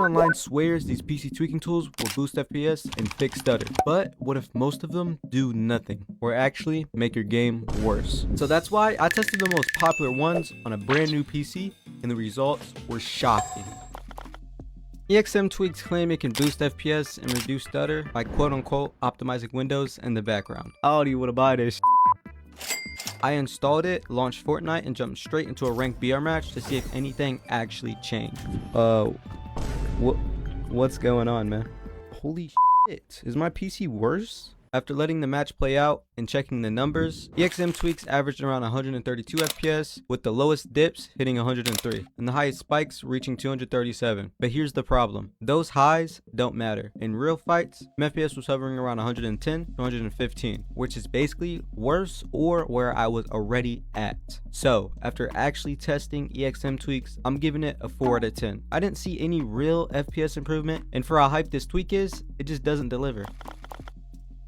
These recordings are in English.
online swears these PC tweaking tools will boost FPS and fix stutter, but what if most of them do nothing, or actually make your game worse? So that's why I tested the most popular ones on a brand new PC, and the results were shocking. EXM Tweaks claim it can boost FPS and reduce stutter by quote-unquote optimizing Windows in the background. I don't even want to buy this. I installed it, launched Fortnite, and jumped straight into a ranked BR match to see if anything actually changed. What's going on, man? Holy shit, is my PC worse? After letting the match play out and checking the numbers, EXM Tweaks averaged around 132 FPS, with the lowest dips hitting 103, and the highest spikes reaching 237. But here's the problem. Those highs don't matter. In real fights, my FPS was hovering around 110 to 115, which is basically worse or where I was already at. So, after actually testing EXM Tweaks, I'm giving it a 4 out of 10. I didn't see any real FPS improvement, and for how hype this tweak is, it just doesn't deliver.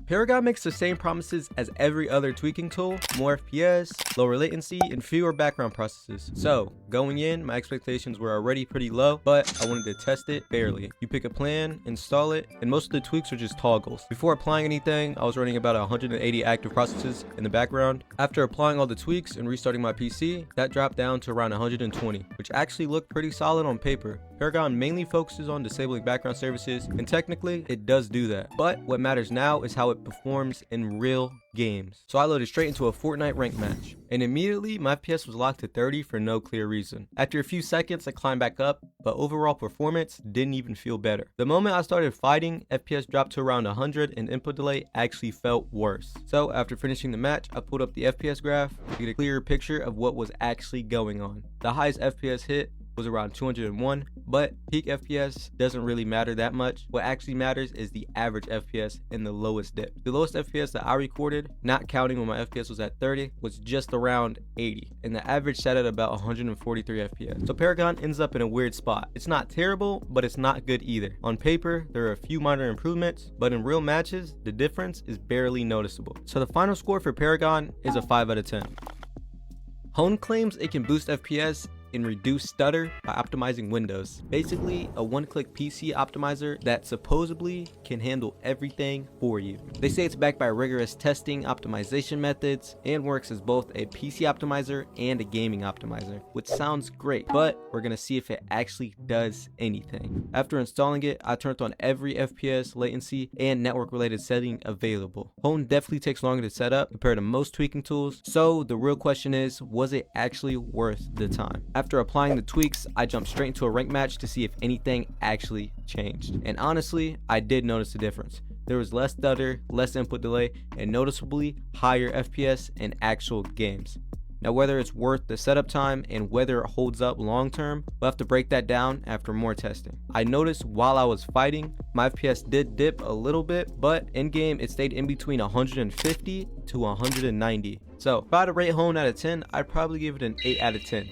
Paragon makes the same promises as every other tweaking tool: more FPS, lower latency, and fewer background processes. So, going in, my expectations were already pretty low, but I wanted to test it fairly. You pick a plan, install it, and most of the tweaks are just toggles. Before applying anything, I was running about 180 active processes in the background. After applying all the tweaks and restarting my PC, that dropped down to around 120, which actually looked pretty solid on paper. Paragon mainly focuses on disabling background services, and technically it does do that, but what matters now is how it performs in real games. So I loaded straight into a Fortnite ranked match, and immediately my FPS was locked to 30 for no clear reason. After a few seconds I climbed back up, but overall performance didn't even feel better. The moment I started fighting, FPS dropped to around 100 and input delay actually felt worse. So after finishing the match, I pulled up the FPS graph to get a clearer picture of what was actually going on. The highest FPS hit was around 201, but peak FPS doesn't really matter that much. What actually matters is the average FPS and the lowest dip. The lowest FPS that I recorded, not counting when my FPS was at 30, was just around 80, and the average sat at about 143 FPS. So Paragon ends up in a weird spot. It's not terrible, but it's not good either. On paper, there are a few minor improvements, but in real matches, the difference is barely noticeable. So the final score for Paragon is a 5 out of 10. Hone claims it can boost FPS and reduce stutter by optimizing Windows. Basically, a one-click PC optimizer that supposedly can handle everything for you. They say it's backed by rigorous testing, optimization methods, and works as both a PC optimizer and a gaming optimizer, which sounds great, but we're gonna see if it actually does anything. After installing it, I turned on every FPS, latency, and network-related setting available. Hone definitely takes longer to set up compared to most tweaking tools, so the real question is, was it actually worth the time? After applying the tweaks, I jumped straight into a ranked match to see if anything actually changed. And honestly, I did notice a difference. There was less stutter, less input delay, and noticeably higher FPS in actual games. Now, whether it's worth the setup time and whether it holds up long term, we'll have to break that down after more testing. I noticed while I was fighting, my FPS did dip a little bit, but in game it stayed in between 150 to 190. So if I had to rate Hone out of 10, I'd probably give it an 8 out of 10.